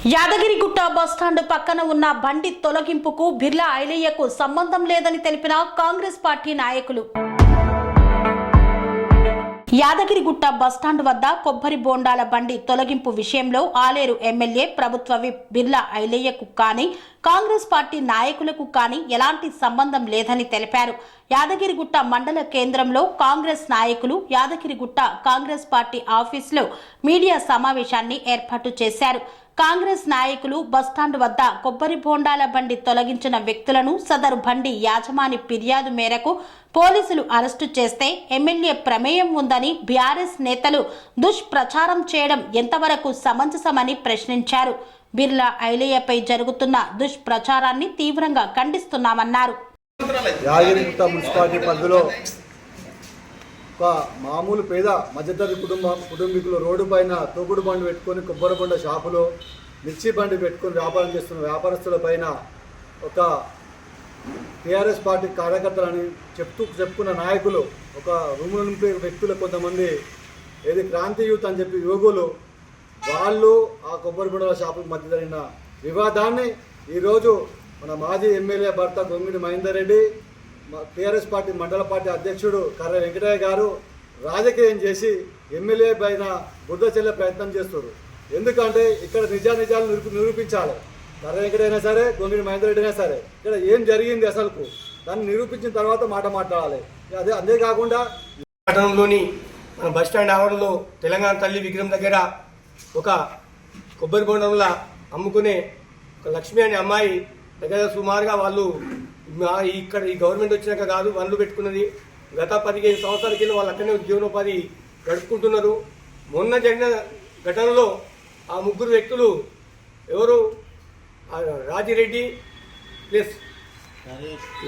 Yadagirigutta bus stand పక్కన ఉన్న బండి తొలగింపుకు బిర్లా ఐలయ్యకు సంబంధం లేదని తెలిపిన కాంగ్రెస్ పార్టీ నాయకులు. యాదగిరిగుట్ట బస్టాండ్ వద్ద కొబ్బరి బోండాల బండి తొలగింపు విషయంలో ఆలేరు ఎమ్మెల్యే ప్రభుత్వ విప్ బిర్లా ఐలయ్యకు కానీ కాంగ్రెస్ పార్టీ నాయకులకు కానీ ఎలాంటి సంబంధం లేదని తెలిపారు. యాదగిరిగుట్ట మండల కేంద్రంలో కాంగ్రెస్ నాయకులు యాదగిరిగుట్ట కాంగ్రెస్ పార్టీ ఆఫీసులో మీడియా సమావేశాన్ని ఏర్పాటు చేశారు. కాంగ్రెస్ నాయకులు బస్టాండ్ వద్ద కొబ్బరి బోండాల బండి తొలగించిన వ్యక్తులను సదరు బండి యాజమాని ఫిర్యాదు మేరకు పోలీసులు అరెస్టు చేస్తే ఎమ్మెల్యే ప్రమేయం ఉందని బీఆర్ఎస్ నేతలు దుష్ప్రచారం చేయడం ఎంతవరకు సమంజసమని ప్రశ్నించారు. బిర్లా ఐలయ్యపై జరుగుతున్న దుష్ప్రచారాన్ని తీవ్రంగా ఖండిస్తున్నామన్నారు. యాదగిరిగుట్ట మున్సిపాలిటీ పరిధిలో ఒక మామూలు పేద మధ్యతరగతి కుటుంబీకులు రోడ్డు పైన తోపుడు బండి పెట్టుకొని కొబ్బరి బొండ షాపులో మిర్చి బండి పెట్టుకొని వ్యాపారం చేస్తున్న వ్యాపారస్తుల పైన ఒక టీఆర్ఎస్ పార్టీ కార్యకర్తలని చెప్పుకున్న నాయకులు ఒక రూముల నింపే వ్యక్తులు కొంతమంది ఏది క్రాంతి యూత్ అని చెప్పి యువకులు వాళ్ళు ఆ కొబ్బరి బొండల షాపుల మధ్య జరిగిన వివాదాన్ని ఈరోజు మన మాజీ ఎమ్మెల్యే భర్త గొంగిడి మహేందర్ రెడ్డి, టీఆర్ఎస్ పార్టీ మండల పార్టీ అధ్యక్షుడు కర్ర వెంకటయ్య గారు రాజకీయం చేసి ఎమ్మెల్యే పైన బుద్ధ చెల్లే ప్రయత్నం చేస్తారు. ఎందుకంటే ఇక్కడ నిజాలు నిరూపించాలి. కర్ర వెంకటయ్య అయినా సరే, గొంగిడి మహేందర్ రెడ్డి అయినా సరే, ఇక్కడ ఏం జరిగింది అసలుకు దాన్ని నిరూపించిన తర్వాత మాట్లాడాలి. అంతేకాకుండా పట్టణంలోని మన బస్టాండ్ ఆవరణలో తెలంగాణ తల్లి విగ్రహం దగ్గర ఒక కొబ్బరి బొండంలా అమ్ముకునే ఒక లక్ష్మి అనే అమ్మాయి దగ్గర సుమారుగా వాళ్ళు ఇక్కడ ఈ గవర్నమెంట్ వచ్చినాక కాదు వన్లు పెట్టుకున్నది. గత 15 సంవత్సరాల కింద వాళ్ళు అక్కడనే జీవనోపాధి గడుపుకుంటున్నారు. మొన్న జరిగిన ఘటనలో ఆ ముగ్గురు వ్యక్తులు ఎవరు, రాజిరెడ్డి ప్లస్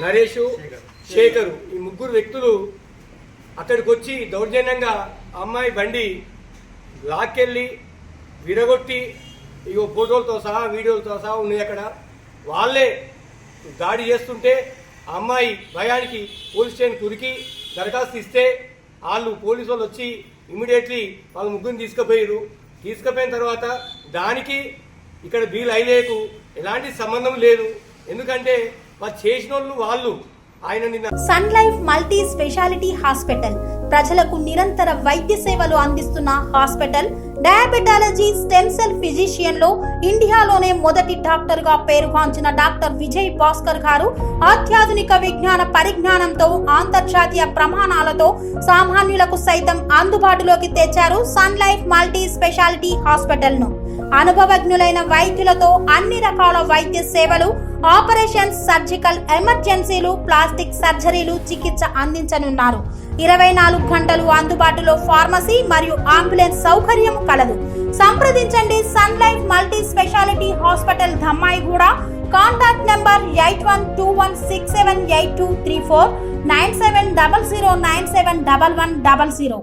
నరేష్, శేఖరు, ఈ ముగ్గురు వ్యక్తులు అక్కడికి వచ్చి దౌర్జన్యంగా అమ్మాయి బండి లాక్కెళ్ళి విరగొట్టి ఇగో ఫోటోలతో సహా వీడియోలతో సహా ఉన్నాయి. అక్కడ వాళ్ళే దాడి చేస్తుంటే ఆ అమ్మాయి భయానికి పోలీస్ స్టేషన్ కురికి దరఖాస్తు ఇస్తే వాళ్ళు పోలీసు వాళ్ళు వచ్చి ఇమీడియట్లీ వాళ్ళ ముగ్గురిని తీసుకుపోయిన తర్వాత దానికి ఇక్కడ బిర్లా ఐలయ్యకు ఎలాంటి సంబంధం లేదు. ఎందుకంటే వాళ్ళు చేసిన వాళ్ళు ఆయన నిన్న Sun Life multi speciality hospital ప్రజలకు నిరంతర వైద్య సేవలు అందిస్తున్న hospital. Diabetology, stem cell physician లో ఇండియాలోనే మొదటి డాక్టర్ గా పేరుగాంచిన డాక్టర్ విజయ్ భాస్కర్ గారు అత్యాధునిక విజ్ఞాన పరిజ్ఞానంతో అంతర్జాతీయ ప్రమాణాలతో సామాన్యులకు సైతం అందుబాటులోకి తెచ్చారు Sun Life multi speciality hospital ను. అనుభవజ్ఞులైన వైద్యులతో అన్ని రకాల వైద్య సేవలు, ఆపరేషన్స్, సర్జికల్ ఎమర్జెన్సీలు, ప్లాస్టిక్ సర్జరీలు, చికిత్స అందించనున్నారు. 24 గంటలు అందుబాటులో ఫార్మసీ మరియు అంబులెన్స్ సౌకర్యం కలదు. సంప్రదించండి Sun Life multi speciality hospital, Dammaiguda. Contact number 8121678234, 9700971100.